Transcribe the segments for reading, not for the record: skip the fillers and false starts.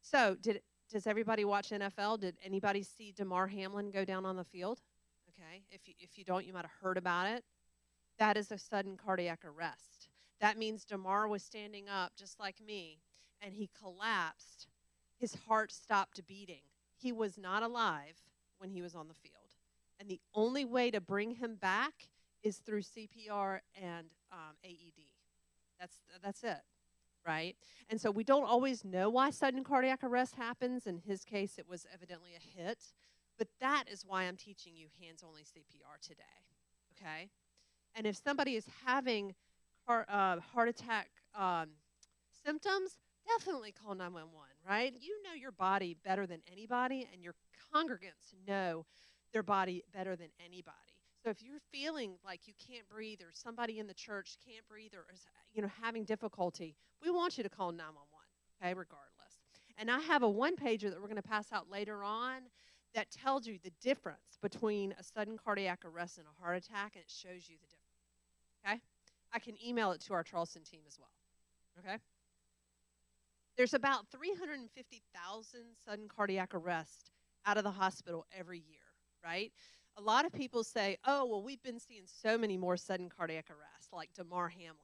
So, does everybody watch NFL? Did anybody see Damar Hamlin go down on the field? Okay. If you don't, you might have heard about it. That is a sudden cardiac arrest. That means Damar was standing up just like me, and he collapsed. His heart stopped beating. He was not alive when he was on the field. And the only way to bring him back is through CPR and AED. That's it, right? And so we don't always know why sudden cardiac arrest happens. In his case, it was evidently a hit. But that is why I'm teaching you hands-only CPR today, okay? And if somebody is having heart attack symptoms, definitely call 911, right? You know your body better than anybody, and your congregants know their body better than anybody. So if you're feeling like you can't breathe, or somebody in the church can't breathe, or is having difficulty, we want you to call 911, okay, regardless. And I have a one-pager that we're going to pass out later on that tells you the difference between a sudden cardiac arrest and a heart attack, and it shows you the difference, okay? I can email it to our Charleston team as well, okay? There's about 350,000 sudden cardiac arrests out of the hospital every year, right? A lot of people say, oh, well, we've been seeing so many more sudden cardiac arrests, like Damar Hamlin.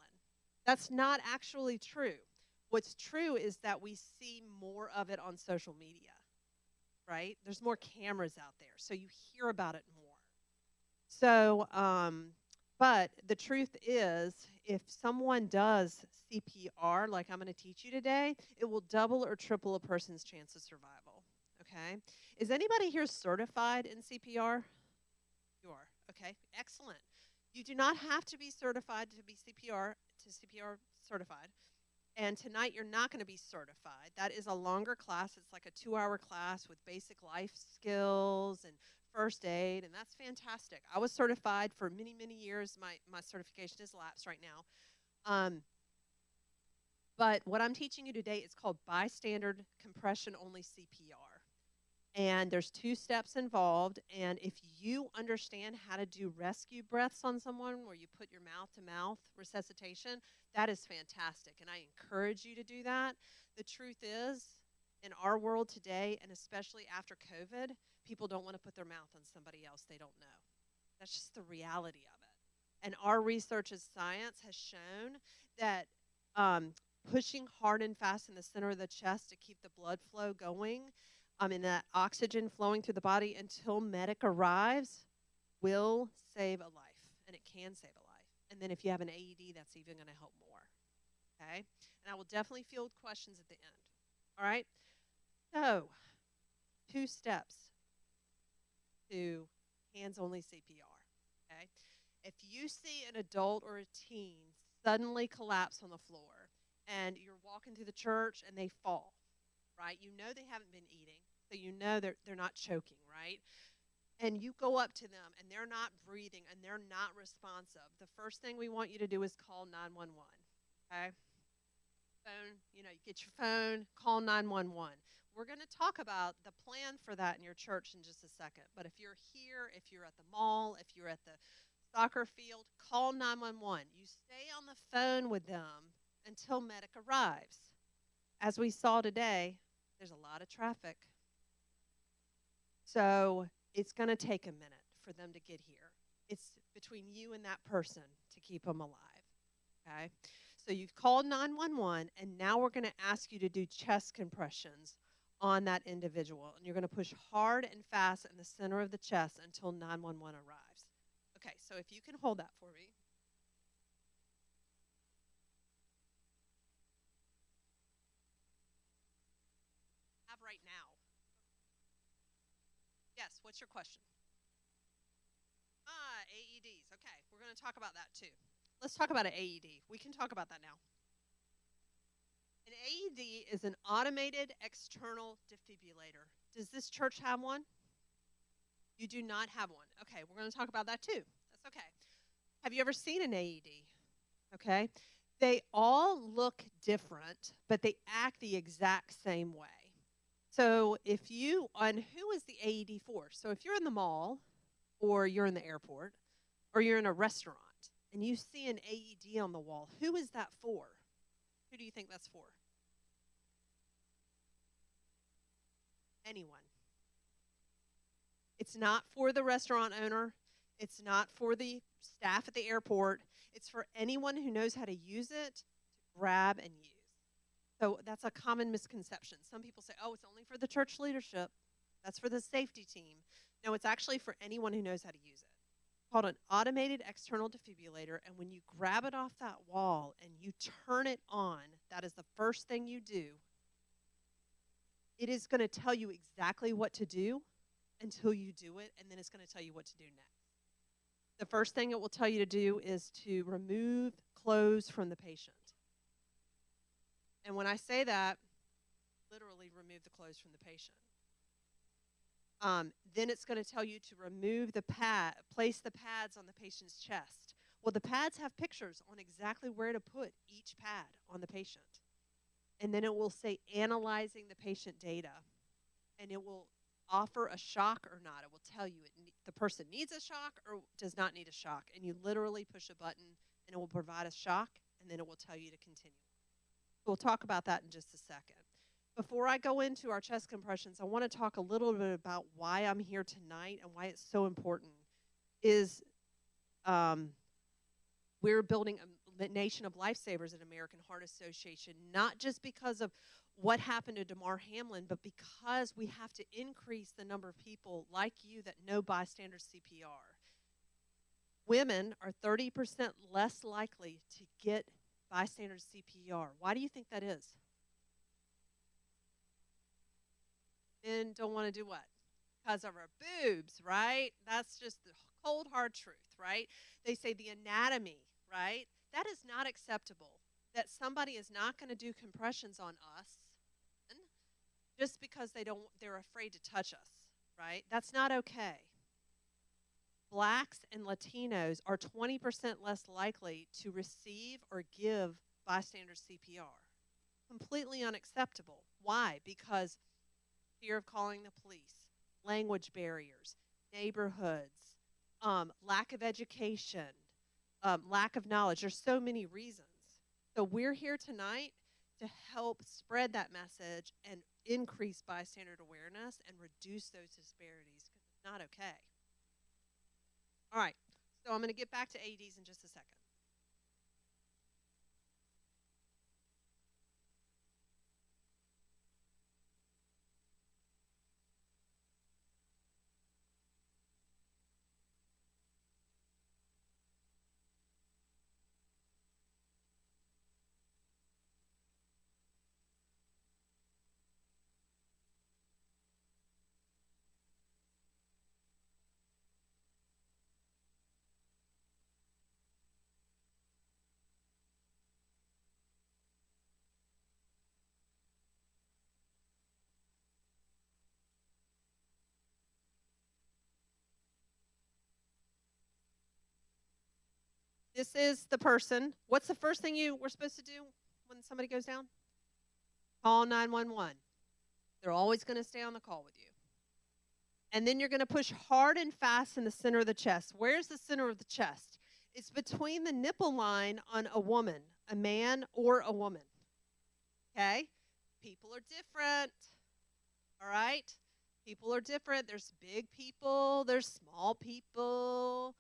That's not actually true. What's true is that we see more of it on social media, right? There's more cameras out there, so you hear about it more. So, but the truth is, if someone does CPR, like I'm going to teach you today, it will double or triple a person's chance of survival, okay? Is anybody here certified in CPR? You are, okay, excellent. You do not have to be certified to be CPR certified. And tonight you're not going to be certified. That is a longer class. It's like a 2-hour class with basic life skills and first aid, and that's fantastic. I was certified for many, many years. My certification is lapsed right now. But what I'm teaching you today is called bystander compression-only CPR. And there's 2 steps involved. And if you understand how to do rescue breaths on someone where you put your mouth-to-mouth resuscitation, that is fantastic. And I encourage you to do that. The truth is, in our world today, and especially after COVID, people don't want to put their mouth on somebody else they don't know. That's just the reality of it. And our research as science has shown that pushing hard and fast in the center of the chest to keep the blood flow going, and that oxygen flowing through the body until medic arrives will save a life, and it can save a life. And then if you have an AED, that's even going to help more, okay? And I will definitely field questions at the end, all right? So 2 steps to hands-only CPR, okay? If you see an adult or a teen suddenly collapse on the floor, and you're walking through the church and they fall, right? You know they haven't been eating, so you know they're not choking, right? And you go up to them and they're not breathing and they're not responsive. The first thing we want you to do is call 911, okay? Phone, you get your phone, call 911. We're going to talk about the plan for that in your church in just a second. But if you're here, if you're at the mall, if you're at the soccer field, call 911. You stay on the phone with them until medic arrives. As we saw today, there's a lot of traffic. So it's going to take a minute for them to get here. It's between you and that person to keep them alive, okay? So you've called 911, and now we're going to ask you to do chest compressions on that individual. And you're going to push hard and fast in the center of the chest until 911 arrives. Okay, so if you can hold that for me. Have right now. Yes, what's your question? AEDs. Okay, we're going to talk about that too. Let's talk about an AED. We can talk about that now. An AED is an automated external defibrillator. Does this church have one? You do not have one. Okay, we're going to talk about that too. That's okay. Have you ever seen an AED? Okay. They all look different, but they act the exact same way. So who is the AED for? So if you're in the mall, or you're in the airport, or you're in a restaurant, and you see an AED on the wall, who is that for? Who do you think that's for? Anyone. It's not for the restaurant owner. It's not for the staff at the airport. It's for anyone who knows how to use it to grab and use. So that's a common misconception. Some people say, oh, it's only for the church leadership. That's for the safety team. No, it's actually for anyone who knows how to use it. It's called an automated external defibrillator, and when you grab it off that wall and you turn it on, that is the first thing you do. It is going to tell you exactly what to do until you do it, and then it's going to tell you what to do next. The first thing it will tell you to do is to remove clothes from the patient. And when I say that, literally remove the clothes from the patient. Then it's going to tell you to remove the pad, place the pads on the patient's chest. Well, the pads have pictures on exactly where to put each pad on the patient. And then it will say analyzing the patient data. And it will offer a shock or not. It will tell you the person needs a shock or does not need a shock. And you literally push a button and it will provide a shock, and then it will tell you to continue. We'll talk about that in just a second. Before I go into our chest compressions, I want to talk a little bit about why I'm here tonight and why it's so important. We're building a nation of lifesavers at American Heart Association, not just because of what happened to Damar Hamlin, but because we have to increase the number of people like you that know bystander CPR. Women are 30% less likely to get bystander CPR. Why do you think that is? Men don't want to do what? Because of our boobs, right? That's just the cold, hard truth, right? They say the anatomy, right? That is not acceptable. That somebody is not going to do compressions on us just because they're afraid to touch us, right? That's not okay. Blacks and Latinos are 20% less likely to receive or give bystander CPR. Completely unacceptable. Why? Because fear of calling the police, language barriers, neighborhoods, lack of education, lack of knowledge. There's so many reasons. So we're here tonight to help spread that message and increase bystander awareness and reduce those disparities, because it's not okay. All right, so I'm going to get back to AEDs in just a second. This is the person. What's the first thing you were supposed to do when somebody goes down? Call 911. They're always going to stay on the call with you. And then you're going to push hard and fast in the center of the chest. Where's the center of the chest? It's between the nipple line on a woman, a man or a woman. Okay? People are different. All right? People are different. There's big people, there's small people,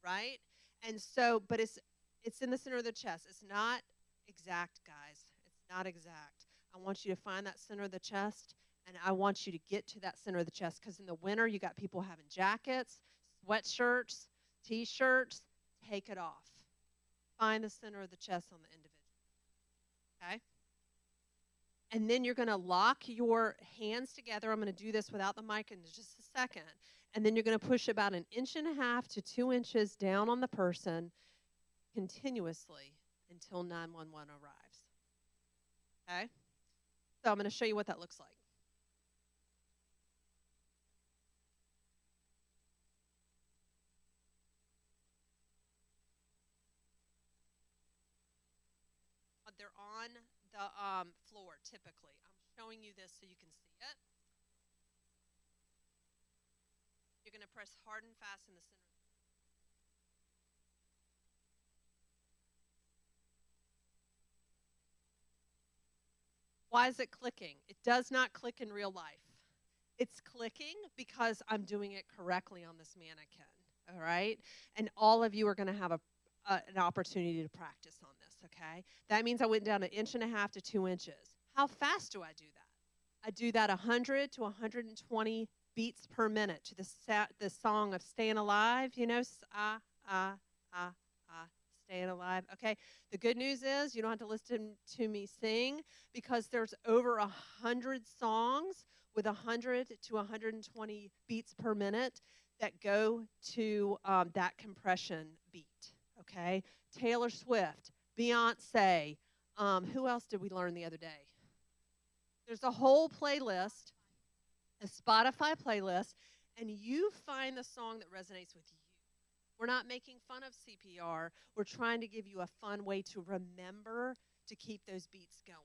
right? And so, but it's in the center of the chest. It's not exact, guys. It's not exact. I want you to find that center of the chest, and I want you to get to that center of the chest, because in the winter, you got people having jackets, sweatshirts, T-shirts. Take it off. Find the center of the chest on the individual, okay? And then you're going to lock your hands together. I'm going to do this without the mic in just a second. And then you're going to push about 1.5 inches to 2 inches down on the person continuously until 911 arrives. Okay? So I'm going to show you what that looks like. They're on the floor, typically. I'm showing you this so you can see it. You're going to press hard and fast in the center. Why is it clicking? It does not click in real life. It's clicking because I'm doing it correctly on this mannequin. All right. And all of you are going to have an opportunity to practice on this. Okay. That means I went down 1.5 inches to 2 inches. How fast do I do that? I do that 100 to 120 beats per minute to the song of Staying Alive. You know, ah, ah, ah, ah, Staying Alive. Okay. The good news is you don't have to listen to me sing because there's over 100 songs with 100 to 120 beats per minute that go to that compression beat. Okay, Taylor Swift, Beyonce. Who else did we learn the other day? There's a whole playlist, a Spotify playlist, and you find the song that resonates with you. We're not making fun of CPR. We're trying to give you a fun way to remember to keep those beats going.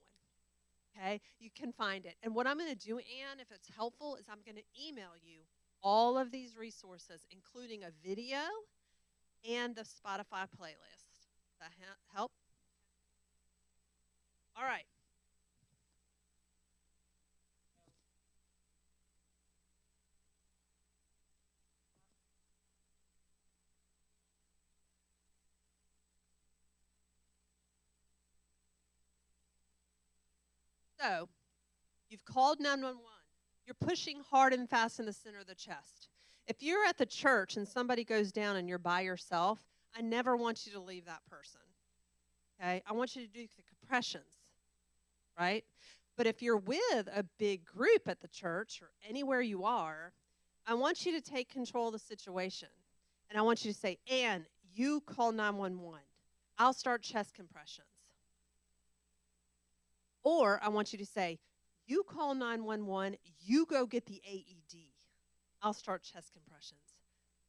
Okay, you can find it. And what I'm going to do, Anne, if it's helpful, is I'm going to email you all of these resources, including a video and the Spotify playlist. Does that help? All right. So, you've called 911. You're pushing hard and fast in the center of the chest. If you're at the church and somebody goes down and you're by yourself, I never want you to leave that person. Okay? I want you to do the compressions, right? But if you're with a big group at the church or anywhere you are, I want you to take control of the situation. And I want you to say, Anne, you call 911. I'll start chest compressions. Or I want you to say, you call 911, you go get the AED. I'll start chest compressions.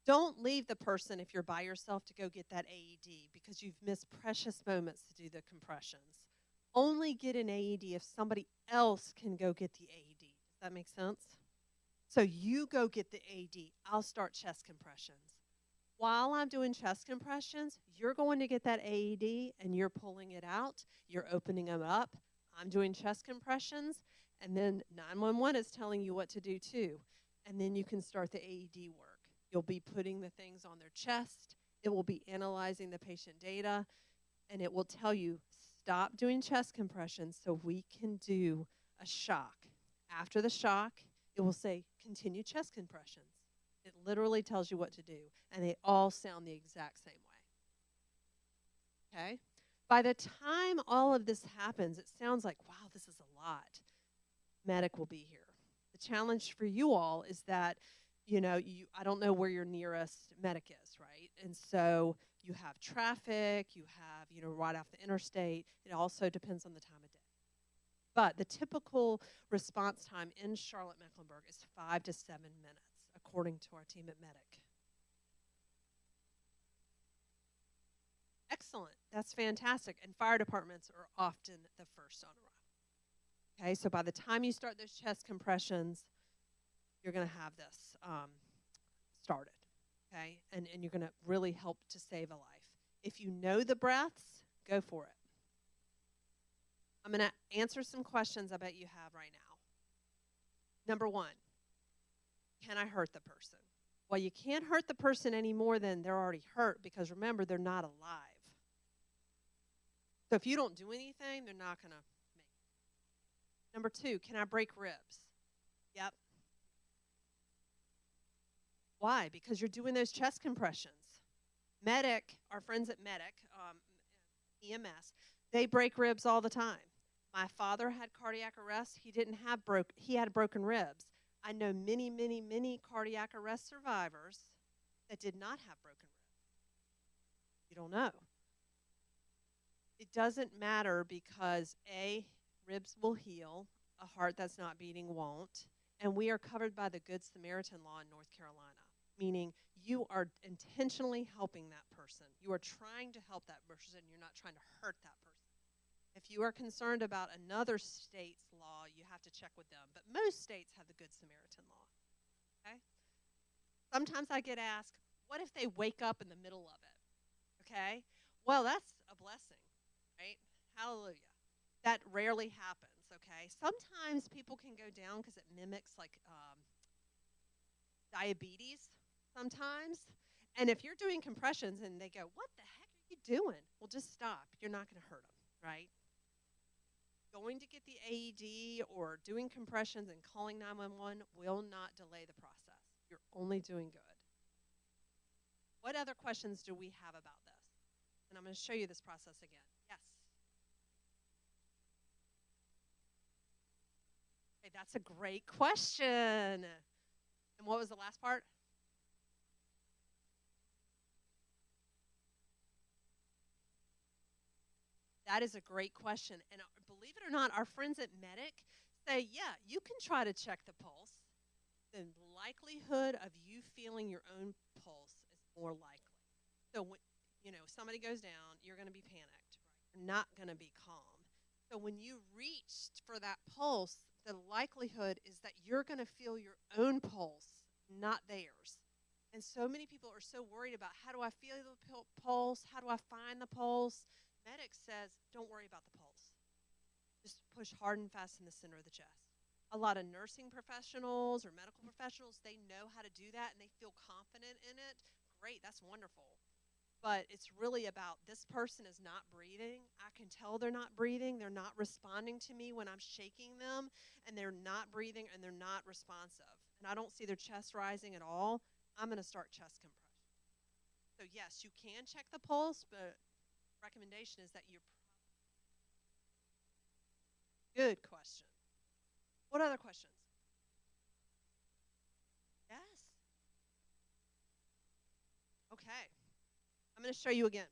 Don't leave the person if you're by yourself to go get that AED because you've missed precious moments to do the compressions. Only get an AED if somebody else can go get the AED. Does that make sense? So you go get the AED. I'll start chest compressions. While I'm doing chest compressions, you're going to get that AED and you're pulling it out. You're opening them up. I'm doing chest compressions. And then 911 is telling you what to do too. And then you can start the AED work. You'll be putting the things on their chest. It will be analyzing the patient data. And it will tell you, stop doing chest compressions so we can do a shock. After the shock, it will say, continue chest compressions. It literally tells you what to do. And they all sound the exact same way. Okay? By the time all of this happens, it sounds like, wow, this is a lot. Medic will be here. The challenge for you all is that, I don't know where your nearest medic is, right? And so you have traffic, you have, right off the interstate. It also depends on the time of day. But the typical response time in Charlotte-Mecklenburg is 5 to 7 minutes, according to our team at Medic. Excellent. That's fantastic. And fire departments are often the first on arrival. Okay, so by the time you start those chest compressions, you're going to have this started. Okay, and you're going to really help to save a life. If you know the breaths, go for it. I'm going to answer some questions I bet you have right now. Number 1, can I hurt the person? Well, you can't hurt the person any more than they're already hurt because remember, they're not alive. So if you don't do anything, they're not going to make it. Number 2, can I break ribs? Yep. Why? Because you're doing those chest compressions. Medic, our friends at Medic, EMS, they break ribs all the time. My father had cardiac arrest. He had broken ribs. I know many, many, many cardiac arrest survivors that did not have broken ribs. You don't know. It doesn't matter because A, ribs will heal, a heart that's not beating won't, and we are covered by the Good Samaritan law in North Carolina, meaning you are intentionally helping that person. You are trying to help that person. You're not trying to hurt that person. If you are concerned about another state's law, you have to check with them. But most states have the Good Samaritan law. Okay? Sometimes I get asked, what if they wake up in the middle of it? Okay? Well, that's a blessing, right? Hallelujah. That rarely happens, Okay, sometimes people can go down because it mimics like diabetes sometimes. And if you're doing compressions and they go, "What the heck are you doing?" Well, just stop. You're not going to hurt them, right? Going to get the AED or doing compressions and calling 911 will not delay the process. You're only doing good. What other questions do we have about this? And I'm going to show you this process again. Yes. Okay, that's a great question. And what was the last part? That is a great question. And believe it or not, our friends at Medic say, yeah, you can try to check the pulse. The likelihood of you feeling your own pulse is more likely. So when somebody goes down, you're going to be panicked, right? You're not going to be calm. So when you reach for that pulse, the likelihood is that you're going to feel your own pulse, not theirs. And so many people are so worried about, how do I feel the pulse? How do I find the pulse? Medic says, don't worry about the pulse. Just push hard and fast in the center of the chest. A lot of nursing professionals or medical professionals, they know how to do that and they feel confident in it. Great, that's wonderful. But it's really about, this person is not breathing. I can tell they're not breathing. They're not responding to me when I'm shaking them, and they're not breathing and they're not responsive. And I don't see their chest rising at all. I'm going to start chest compression. So yes, you can check the pulse, but recommendation is that you're good question. What other questions? Yes. Okay. I'm going to show you again.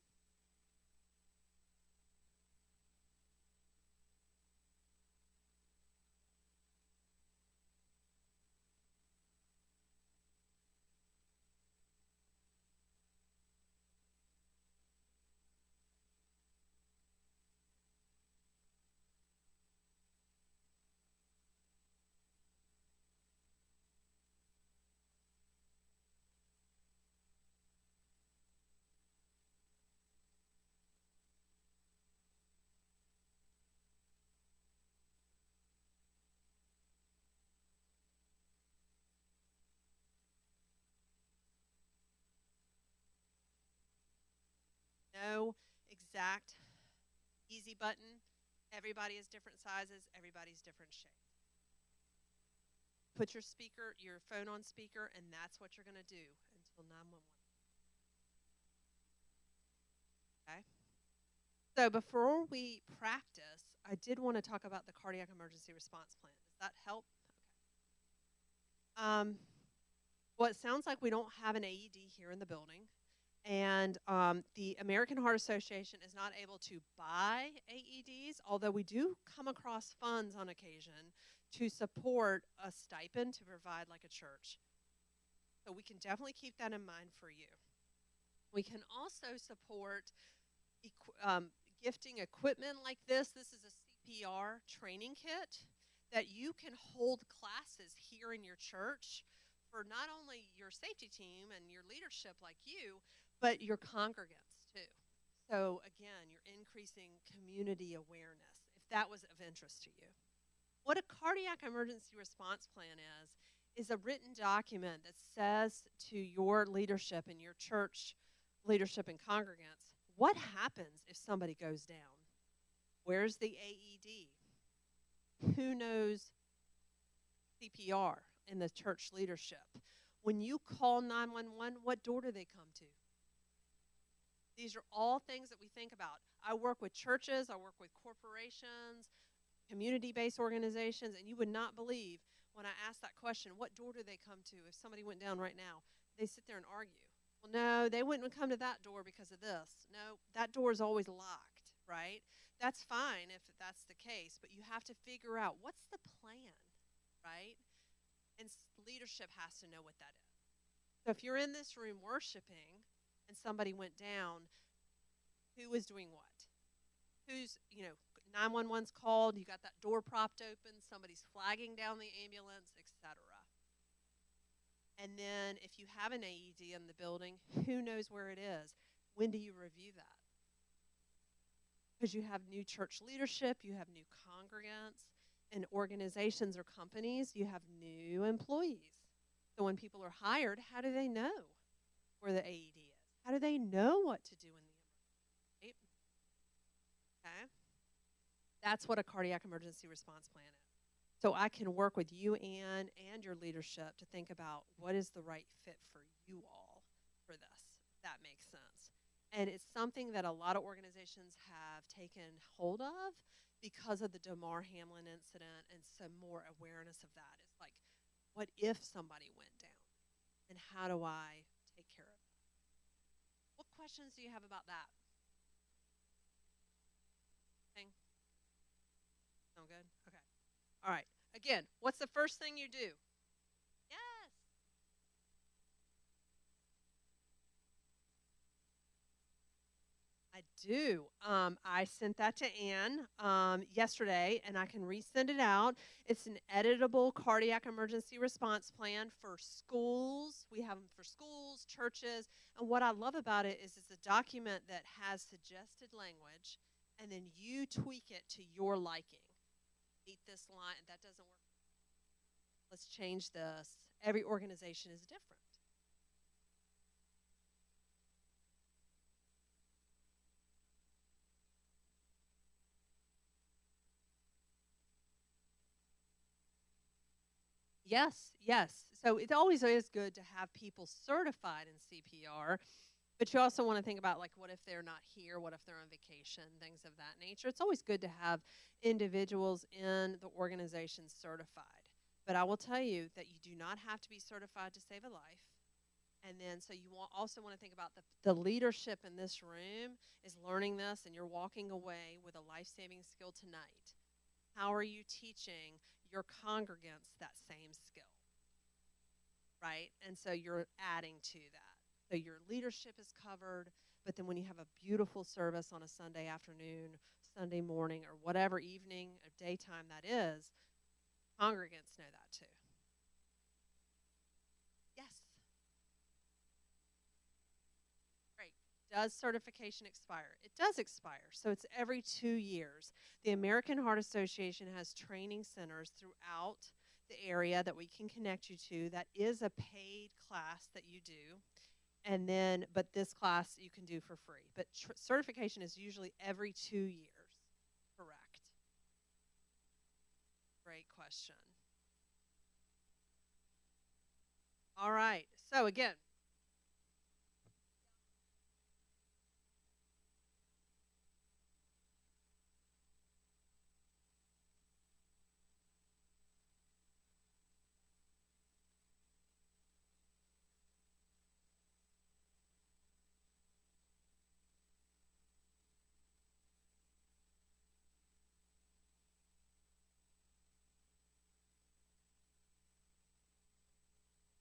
No exact easy button. Everybody is different sizes. Everybody's different shape. Put your phone on speaker, and that's what you're going to do until 911. Okay? So before we practice, I did want to talk about the cardiac emergency response plan. Does that help? Okay. Well, it sounds like we don't have an AED here in the building. And the American Heart Association is not able to buy AEDs, although we do come across funds on occasion to support a stipend to provide like a church. So we can definitely keep that in mind for you. We can also support gifting equipment like this. This is a CPR training kit that you can hold classes here in your church for not only your safety team and your leadership like you, but your congregants too. So again, you're increasing community awareness, if that was of interest to you. What a cardiac emergency response plan is a written document that says to your leadership and your church leadership and congregants, what happens if somebody goes down? Where's the AED? Who knows CPR in the church leadership? When you call 911, what door do they come to? These are all things that we think about. I work with churches, I work with corporations, community-based organizations, and you would not believe when I ask that question, what door do they come to if somebody went down right now? They sit there and argue. Well, no, they wouldn't come to that door because of this. No, that door is always locked, right? That's fine if that's the case, but you have to figure out what's the plan, right? And leadership has to know what that is. So if you're in this room worshiping and somebody went down, who is doing what? Who's, 911's called, you got that door propped open, somebody's flagging down the ambulance, etc. And then if you have an AED in the building, who knows where it is? When do you review that? Because you have new church leadership, you have new congregants. In organizations or companies, you have new employees. So when people are hired, how do they know where the AED is? How do they know what to do in the emergency? Okay? That's what a cardiac emergency response plan is. So I can work with you, Ann, and your leadership to think about what is the right fit for you all for this. That makes sense. And it's something that a lot of organizations have taken hold of because of the Damar Hamlin incident and some more awareness of that. It's like, what if somebody went down? And how do I take care of that? What questions do you have about that? Thing? Sound good? Okay. All right. Again, what's the first thing you do? Yes. I do. I sent that to Ann yesterday, and I can resend it out. It's an editable cardiac emergency response plan for schools. We have them for schools, churches, and what I love about it is it's a document that has suggested language, and then you tweak it to your liking. Eat this line, that doesn't work. Let's change this. Every organization is different. Yes, yes. So it always is good to have people certified in CPR, but you also want to think about, like, what if they're not here? What if they're on vacation? Things of that nature. It's always good to have individuals in the organization certified. But I will tell you that you do not have to be certified to save a life. And then, so you also want to think about the leadership in this room is learning this, and you're walking away with a life-saving skill tonight. How are you teaching your congregants that same skill? Right? And so you're adding to that. So your leadership is covered, but then when you have a beautiful service on a Sunday afternoon, Sunday morning, or whatever evening or daytime that is, congregants know that too. Yes. Great. Does certification expire? It does expire. So it's every 2 years. The American Heart Association has training centers throughout the area that we can connect you to. That is a paid class that you do. And then, but this class you can do for free. But certification is usually every 2 years. Correct. Great question. All right. So again,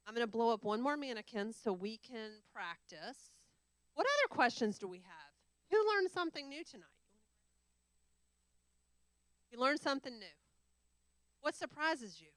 I'm going to blow up one more mannequin so we can practice. What other questions do we have? Who learned something new tonight? You learned something new. What surprises you?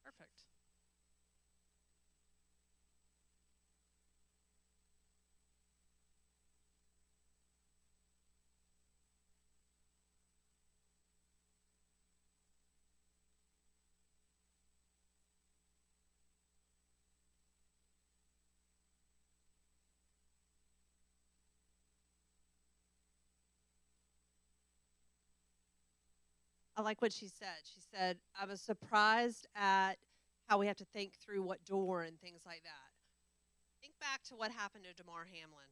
Perfect. I like what she said. She said, I was surprised at how we have to think through what door and things like that. Think back to what happened to Damar Hamlin.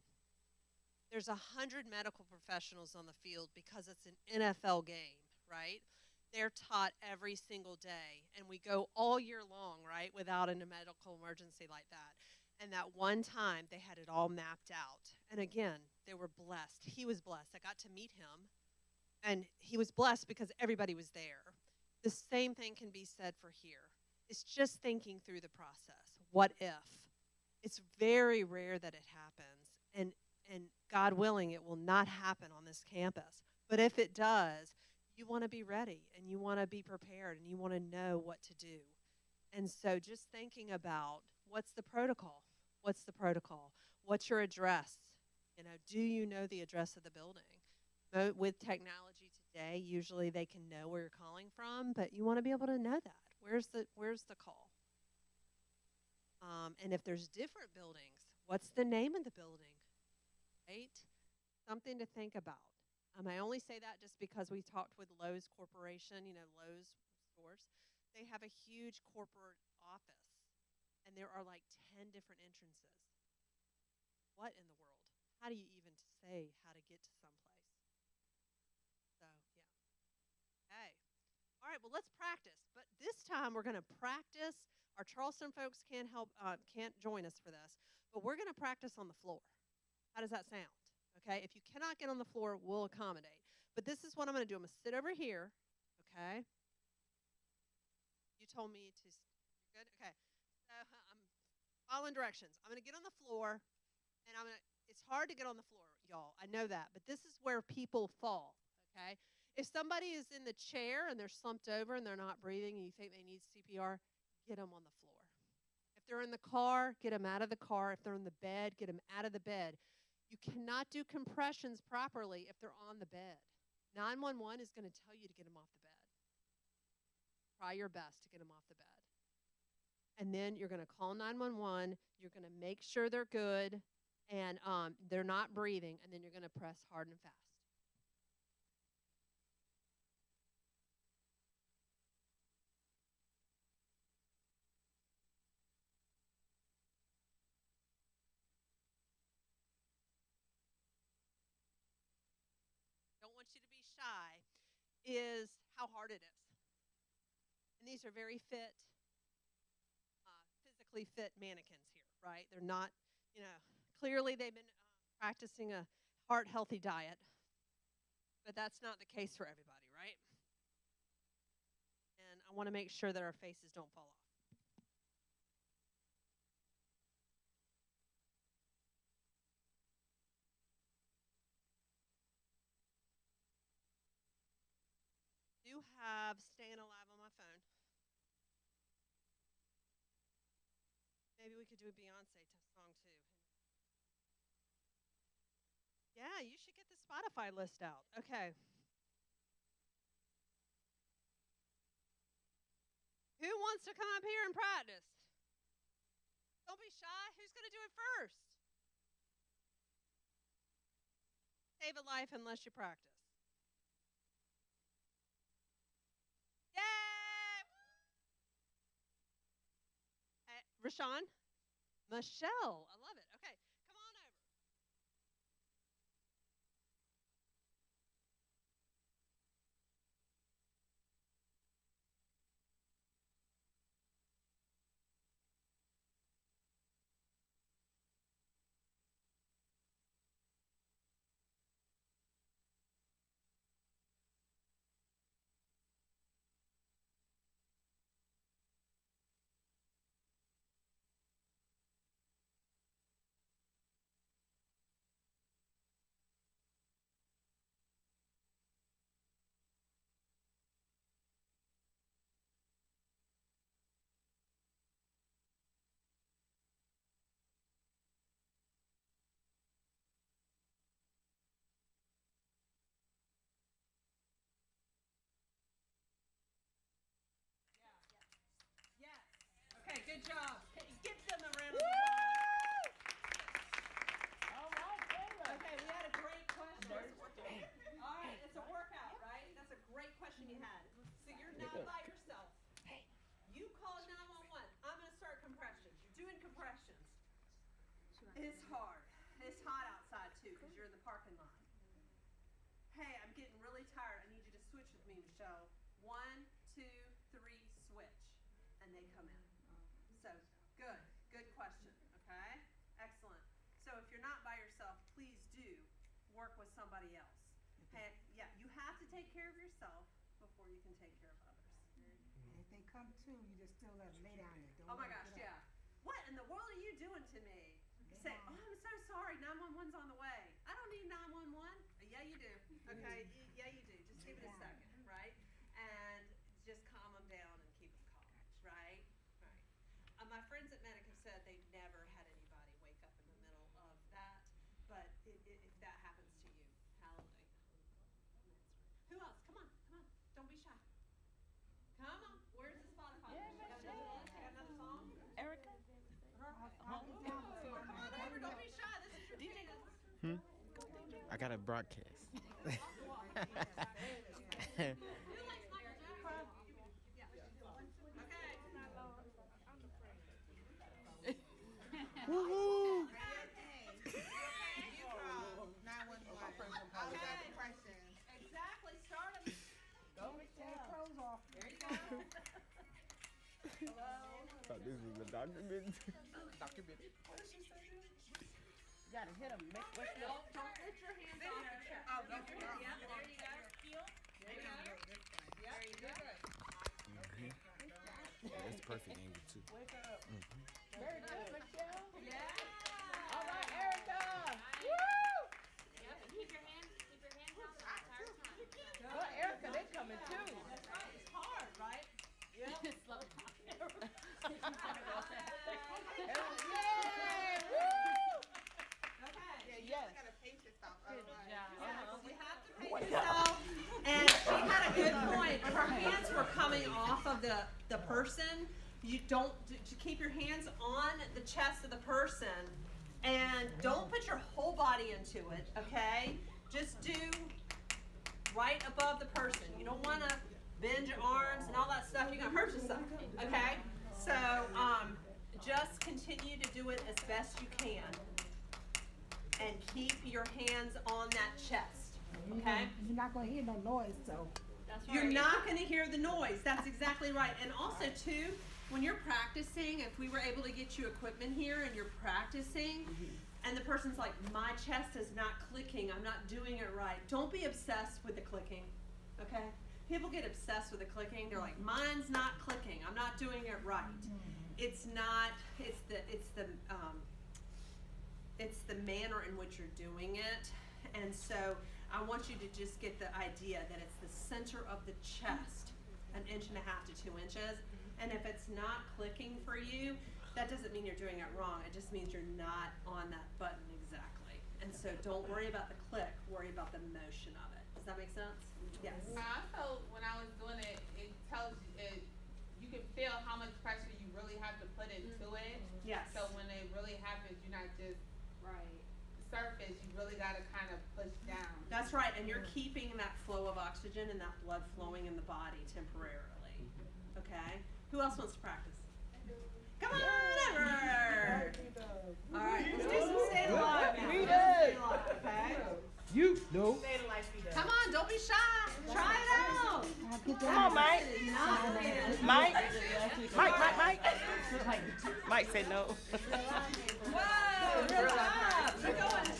There's 100 medical professionals on the field because it's an NFL game, right? They're taught every single day, and we go all year long, right, without a medical emergency like that. And that one time, they had it all mapped out. And again, they were blessed. He was blessed. I got to meet him. And he was blessed because everybody was there. The same thing can be said for here. It's just thinking through the process. What if? It's very rare that it happens. And God willing, it will not happen on this campus. But if it does, you want to be ready and you want to be prepared and you want to know what to do. And so just thinking about what's the protocol? What's the protocol? What's your address? Do you know the address of the building? With technology today, usually they can know where you're calling from, but you want to be able to know that. Where's the call? And if there's different buildings, what's the name of the building? Right? Something to think about. I only say that just because we talked with Lowe's Corporation, Lowe's stores. They have a huge corporate office, and there are like 10 different entrances. What in the world? How do you even say how to get to someplace? So, yeah. Hey. All right, well, let's practice. But this time we're going to practice. Our Charleston folks can't join us for this, but we're going to practice on the floor. How does that sound? Okay, if you cannot get on the floor, we'll accommodate. But this is what I'm going to do. I'm going to sit over here, okay? You told me to, you're good? Okay, so I'm following directions. I'm going to get on the floor, and it's hard to get on the floor, y'all. I know that, but this is where people fall, okay? If somebody is in the chair and they're slumped over and they're not breathing and you think they need CPR, get them on the floor. If they're in the car, get them out of the car. If they're in the bed, get them out of the bed. You cannot do compressions properly if they're on the bed. 911 is going to tell you to get them off the bed. Try your best to get them off the bed. And then you're going to call 911. You're going to make sure they're good and they're not breathing, and then you're going to press hard and fast. Don't want you to be shy, is how hard it is. And these are very fit, physically fit mannequins here, right? They're not, clearly they've been practicing a heart-healthy diet, but that's not the case for everybody, right? And I want to make sure that our faces don't fall off. I do have Staying Alive on my phone. Maybe we could do a Beyonce song too. Yeah, you should get the Spotify list out. Okay. Who wants to come up here and practice? Don't be shy. Who's going to do it first? Save a life unless you practice. Yay! Hey, Rashawn? Michelle. I love it. Okay, come on over. Yes. Okay, good job. Give them a round of applause. All right, Taylor. Okay, we had a great question. All right, it's a workout, right? That's a great question you had. So you're not by yourself. You call 911. I'm going to start compressions. You're doing compressions. It's hard. It's hot outside too because you're in the parking lot. Hey, I'm getting really tired. I need you to switch with me, Michelle. 1, 2, 3, switch. And they come in. So, good. Good question. Okay? Excellent. So, if you're not by yourself, please do work with somebody else. Hey, yeah, you have to take care of yourself before you can take care of others. And if they come to, you just still let them lay down there. Don't Oh my let 'em gosh, get up. yeah. What in the world are you doing to me? Say, oh, I'm so sorry, 911's on the way. I don't need 911. Yeah, you do. Okay, yeah, you do. Just give it a second, right? And just calm them down and keep them calm, right? Right. My friends at Medic have said they've never had anybody wake up in the middle of that, but if that happens to you, hallelujah. Who else? Come on, come on. Don't be shy. Come on. Where's the Spotify? Yeah, You got another one? You got another song? Erica? Remember, don't be shy. This is your chance. I got a broadcast. Who likes Michael Jackson? Yeah. Okay. Woohoo! Exactly. Start 'em. Take your clothes off. There you go. Thought this was a document. You gotta hit him. Make what's the Don't put your hands off your chest. Oh, no. Yep, there you go. There you go. There you go. That's the perfect angle too. wake her up? Very good, Michelle. Yeah. All right, Erica. Woo! Yep, and keep your hands out the entire time. Well, Erica, they coming too. That's right. It's hard, right? Slow down. Yay! Woo! Okay. Yes. Good job. You have to pace yourself. And she had a good point. If her hands were coming off of the person, you don't to keep your hands on the chest of the person, and don't put your whole body into it. Okay, just do right above the person. You don't want to bend your arms and all that stuff. You're gonna hurt yourself. Okay, so just continue to do it as best you can, and keep your hands on that chest. Okay. You're not gonna hear no noise, so. That's right. You're not going to hear the noise. That's exactly right. And also, too, when you're practicing, if we were able to get you equipment here and you're practicing, and the person's like, my chest is not clicking, I'm not doing it right, don't be obsessed with the clicking, okay? People get obsessed with the clicking. They're like, mine's not clicking. I'm not doing it right. It's not. It's the manner in which you're doing it. And so I want you to just get the idea that it's the center of the chest, 1.5 to 2 inches. And if it's not clicking for you, that doesn't mean you're doing it wrong. It just means you're not on that button exactly. And so don't worry about the click, worry about the motion of it. Does that make sense? Yes. I felt when I was doing it, it tells you, you can feel how much pressure you really have to put into it. Yes. So when it really happens, you're not just Right. surface, you really got to kind of push down. That's right, and you're keeping that flow of oxygen and that blood flowing in the body temporarily. Okay? Who else wants to practice? Come on, Ever! All right, let's do some stay alive now. We Let's stay did. alive, okay? You know. Come on, don't be shy. Try it out. Come on, Mike. Mike. Mike. Mike said no. Whoa, good job. Keep going.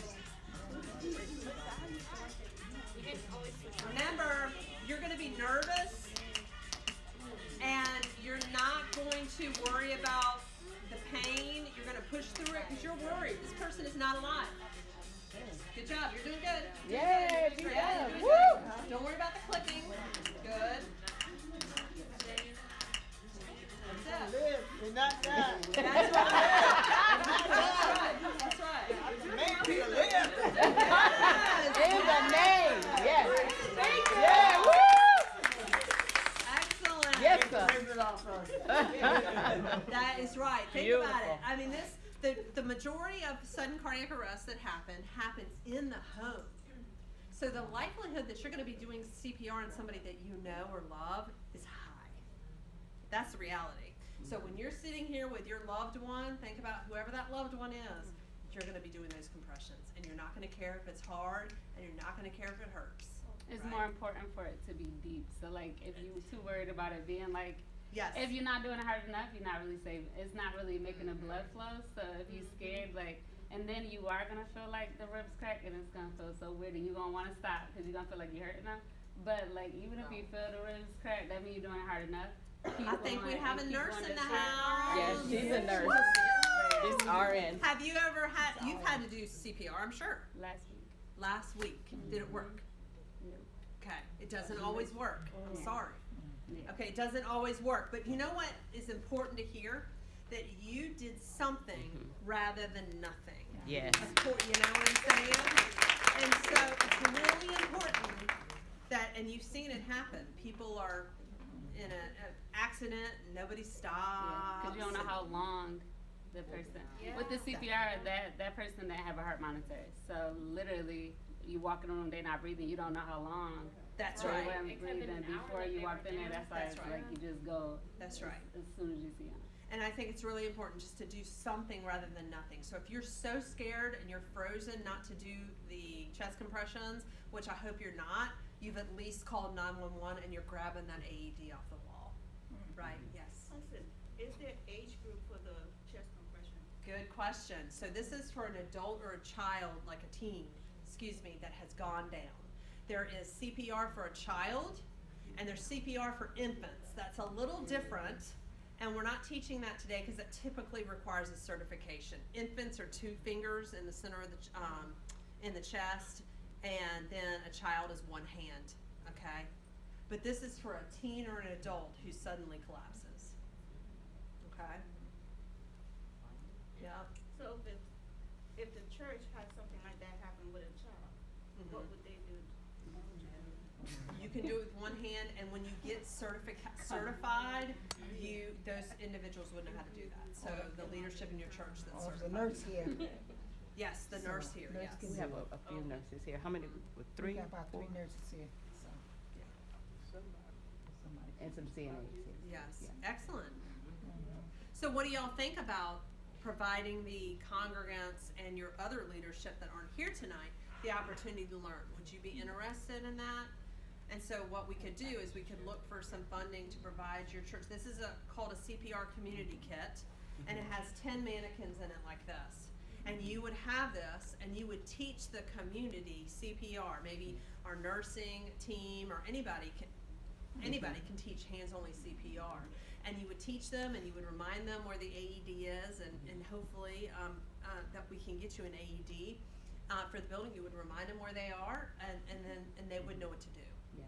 Remember, you're going to be nervous, and you're not going to worry about the pain. You're going to push through it because you're worried. This person is not alive. Good job. You're doing good. Yeah, You're she doing does. good. Woo! Don't worry about the clicking. Good. That's it. And not die. That's right. That's right. Make me live. Yes. In the name. Yes. Thank you. Yeah. Woo! Excellent. Yes, sir. That is right. Think Beautiful. about it. I mean, the majority of sudden cardiac arrest that happens in the home. So the likelihood that you're going to be doing CPR on somebody that you know or love is high. That's the reality. So when you're sitting here with your loved one, think about whoever that loved one is. You're going to be doing those compressions, and you're not going to care if it's hard, and you're not going to care if it hurts. It's right? more important for it to be deep. So like, if you're too worried about it being like, Yes. if you're not doing it hard enough, you're not really saving. It's not really making the blood flow. So if you're scared, like, and then you are gonna feel like the ribs crack, and it's gonna feel so weird, and you're gonna want to stop because you're gonna feel like you're hurting them. But like, even if you feel the ribs cracked, that means you're doing it hard enough. I think we have a nurse in the house. Yes, she's a nurse. She's RN. Have you ever had, you've had to do CPR, I'm sure, Last week. last week. Did it work? No. Okay, it doesn't always work. I'm sorry. Yeah. Okay, it doesn't always work, but you know what is important to hear? That you did something rather than nothing. Yes. You know what I'm saying? And so it's really important that, and you've seen it happen. People are in an accident, and nobody stops. Because you don't know how long the person, with the CPR, that person that have a heart monitor. So literally, you walk in the room, they're not breathing, you don't know how long. That's they right. weren't breathing before you walked in there. That's why That's it's right. like you just go That's right. as soon as you see them. And I think it's really important just to do something rather than nothing. So if you're so scared and you're frozen not to do the chest compressions, which I hope you're not, you've at least called 911 and you're grabbing that AED off the wall. Right? Yes. Listen, is there age group for the chest compression? Good question. So this is for an adult or a child, like a teen, that has gone down. There is CPR for a child and there's CPR for infants. That's a little different. And we're not teaching that today because it typically requires a certification. Infants are 2 fingers in the center of the, in the chest, and then a child is 1 hand, okay? But this is for a teen or an adult who suddenly collapses, okay? Yeah. So if the church had something like that happen with a child, what would they do? You can do it with 1 hand, and when you get certified, those individuals wouldn't know how to do that. So the leadership in your church that's Or the certified. nurse here. Yes, the nurse here, Nurse yes. can We have a few nurses here. How many? We 3? got about 3 4? nurses here, so. Somebody. And some CNAs here. Yes, Yeah. excellent. So what do y'all think about providing the congregants and your other leadership that aren't here tonight the opportunity to learn? Would you be interested in that? And so what we could do is we could look for some funding to provide your church. This is called a CPR community kit, and it has 10 mannequins in it like this. And you would have this, and you would teach the community CPR. Maybe our nursing team or anybody can teach hands-only CPR. And you would teach them, and you would remind them where the AED is, and hopefully that we can get you an AED for the building. You would remind them where they are, and they would know what to do. Yeah.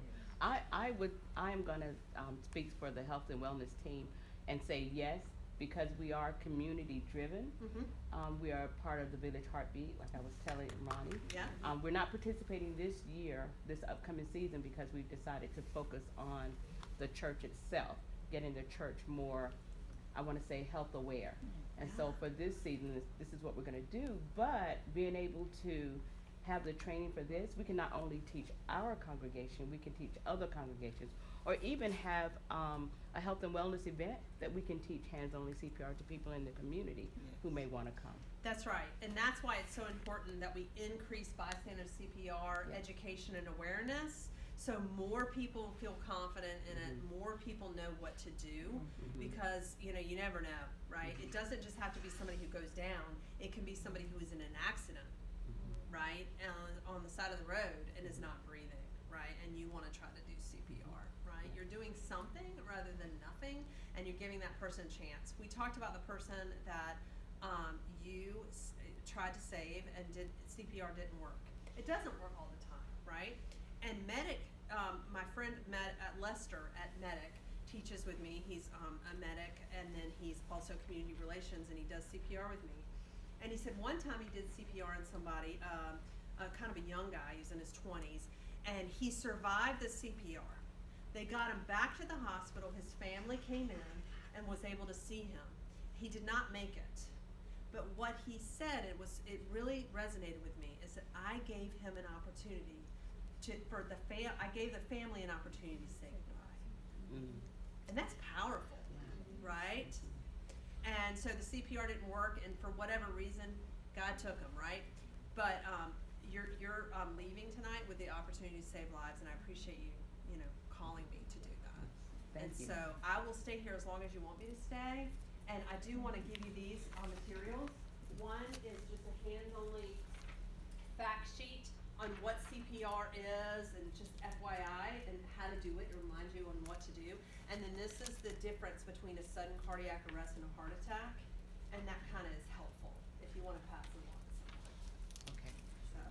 I'm gonna speak for the health and wellness team and say yes, because we are community driven. We are part of the Village Heartbeat, like I was telling Ronnie. Yeah. We're not participating this year, this upcoming season, because we've decided to focus on the church itself, getting the church more, I wanna say, health aware. And so for this season, this is what we're gonna do, but being able to have the training for this, we can not only teach our congregation, we can teach other congregations, or even have a health and wellness event that we can teach hands-only CPR to people in the community who may wanna come. That's right, and that's why it's so important that we increase bystander CPR Yeah. education and awareness, so more people feel confident in it, more people know what to do, because you never know, right? It doesn't just have to be somebody who goes down; it can be somebody who is in an accident, right, on the side of the road and is not breathing, right? And you want to try to do CPR, right? You're doing something rather than nothing, and you're giving that person a chance. We talked about the person that you tried to save and did CPR didn't work. It doesn't work all the time, right? And Medic, my friend Lester at Medic teaches with me. He's a medic, and then he's also community relations, and he does CPR with me. And he said one time he did CPR on somebody, kind of a young guy, he's in his 20s, and he survived the CPR. They got him back to the hospital, his family came in and was able to see him. He did not make it. But what he said, it really resonated with me, is that I gave him an opportunity I gave the family an opportunity to say goodbye. And that's powerful, right? And so the CPR didn't work, and for whatever reason, God took him, right? But you're leaving tonight with the opportunity to save lives, and I appreciate you, calling me to do that. Thank you. So I will stay here as long as you want me to stay, and I do want to give you these materials. One is just a hands-only fact sheet on what CPR is and just FYI and how to do it, it reminds you on what to do. And then this is the difference between a sudden cardiac arrest and a heart attack, and that kind of is helpful if you want to pass it on to someone. Okay. So,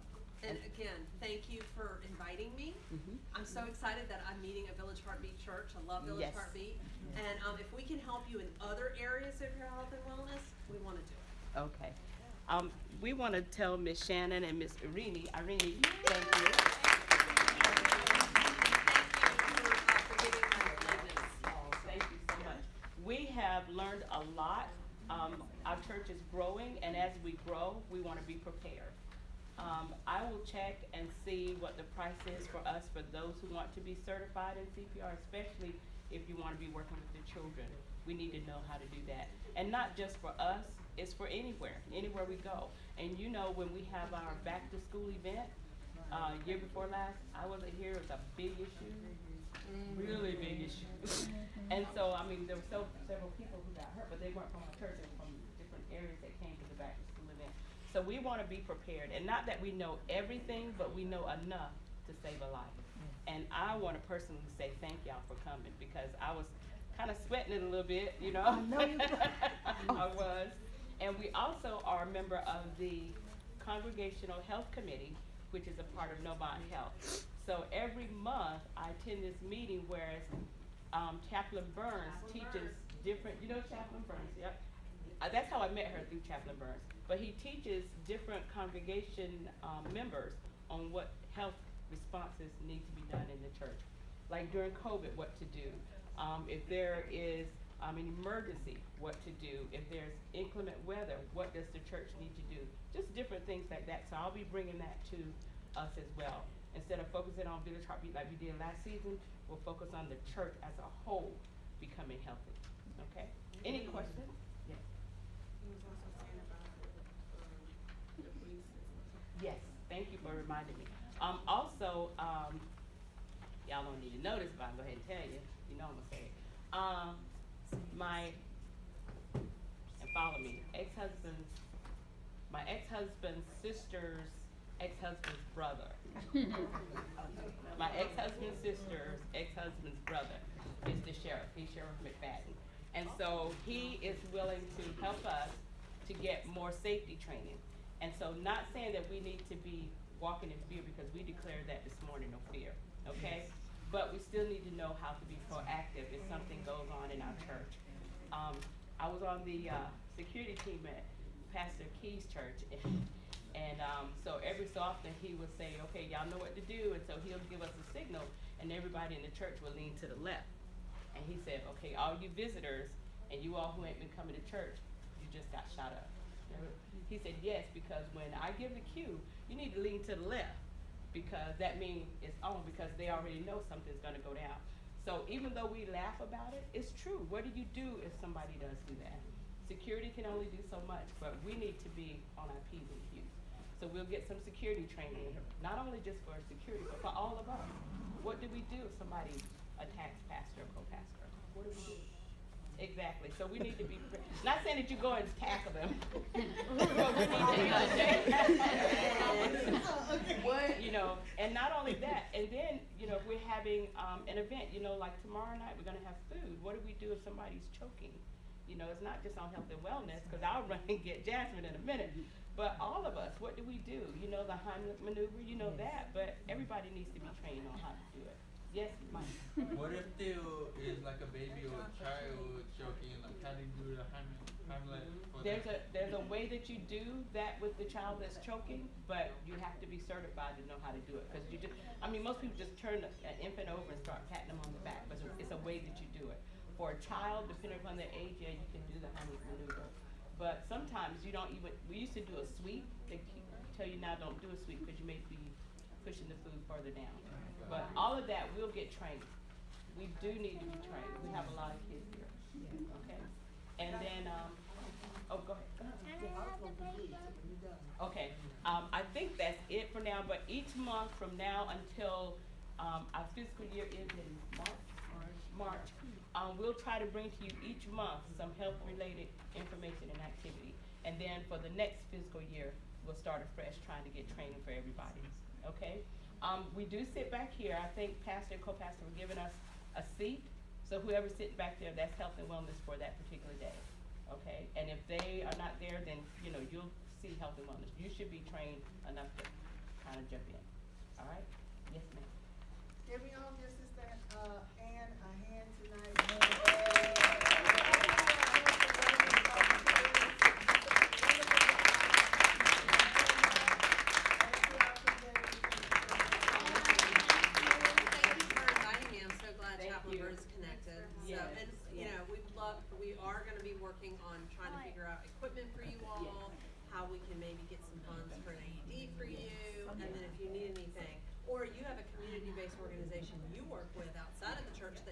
and again, thank you for inviting me. Mhm. I'm so excited that I'm meeting at Village Heartbeat Church. I love Village Yes. Heartbeat. And if we can help you in other areas of your health and wellness, we want to do it. Okay. We want to tell Miss Shannon and Miss Irene, thank you. Thank you for giving my lateness. Thank you so much. We have learned a lot. Our church is growing, and as we grow, we want to be prepared. I will check and see what the price is for us, for those who want to be certified in CPR, especially if you want to be working with the children. We need to know how to do that. And not just for us, it's for anywhere we go. And you know, when we have our back to school event, year before last, I wasn't here, it was a big issue, really big issue. And so, I mean, there were several people who got hurt, but they weren't from our church, they were from different areas that came to the back to school event. So we want to be prepared, and not that we know everything, but we know enough to save a life. And I want to personally say thank y'all for coming, because I was kind of sweating it a little bit, you know. I was. And we also are a member of the Congregational Health Committee, which is a part of Novant Health. So every month I attend this meeting where Chaplain Burns teaches different, you know Chaplain Burns, yep. That's how I met her, through Chaplain Burns. But he teaches different congregation members on what health responses need to be done in the church. Like during COVID, what to do. If there is an emergency, what to do. If there's inclement weather, what does the church need to do? Just different things like that. So I'll be bringing that to us as well. Instead of focusing on Village Heartbeat like we did last season, we'll focus on the church as a whole becoming healthy. Okay? Any questions? Yes. Yes, thank you for reminding me. Also, y'all don't need to know this, but I'll go ahead and tell you. You know I'm gonna say it. And follow me, my ex-husband's sister's ex-husband's brother. My ex-husband's sister's ex-husband's brother is the sheriff. He's Sheriff McFadden. And so he is willing to help us to get more safety training. And so not saying that we need to be walking in fear, because we declared that this morning, no fear, okay? But we still need to know how to be proactive if something goes on in our church. I was on the security team at Pastor Key's church, and so every so often he would say, okay, y'all know what to do, and so he'll give us a signal, and everybody in the church will lean to the left. And he said, okay, all you visitors and you all who ain't been coming to church, you just got shot up. He said, yes, because when I give the cue, you need to lean to the left, because that means it's on, because they already know something's gonna go down. So even though we laugh about it, it's true. What do you do if somebody does do that? Security can only do so much, but we need to be on our P's and Q's. So we'll get some security training, not only just for security, but for all of us. What do we do if somebody attacks pastor or co-pastor? What do we do? Exactly. So we need to be, not saying that you go and tackle them, but we need to be what, you know, and not only that, and then, you know, if we're having an event, you know, like tomorrow night we're gonna have food. What do we do if somebody's choking? You know, it's not just on health and wellness, because I'll run and get Jasmine in a minute, but all of us, what do we do? You know, the Heimlich maneuver, you know that, but everybody needs to be trained on how to do it. Yes, Mike? What if there is like a baby or a child choking, like how do you do the Heimlich? There's a way that you do that with the child that's choking, but you have to be certified to know how to do it. Because you just, I mean, most people just turn an infant over and start patting them on the back, but it's a way that you do it. For a child, depending upon their age, yeah, you can do the Heimlich maneuver. But sometimes you don't even, we used to do a sweep. They tell you now don't do a sweep because you may be pushing the food further down. But all of that will get trained. We do need to be trained. We have a lot of kids here. Okay? And then, oh, go ahead. Okay, I think that's it for now, but each month from now until our fiscal year ends in March, we'll try to bring to you each month some health-related information and activity. And then for the next fiscal year, we'll start afresh trying to get training for everybody. okay? We do sit back here. I think pastor and co-pastor were giving us a seat. So whoever's sitting back there, that's health and wellness for that particular day, okay? And if they are not there, then, you know, you'll see health and wellness. You should be trained enough to kind of jump in, all right? Yes, ma'am. Can we all give Sister Ann a hand tonight? Thank you for inviting me. I'm so glad Thank Chaplain you. Bird is connected. So, Yes, and you yes. know, we are going to be working on trying to figure out equipment for you all, how we can maybe get some funds for an AED for you, and then if you need anything, or you have a community-based organization you work with outside of the church that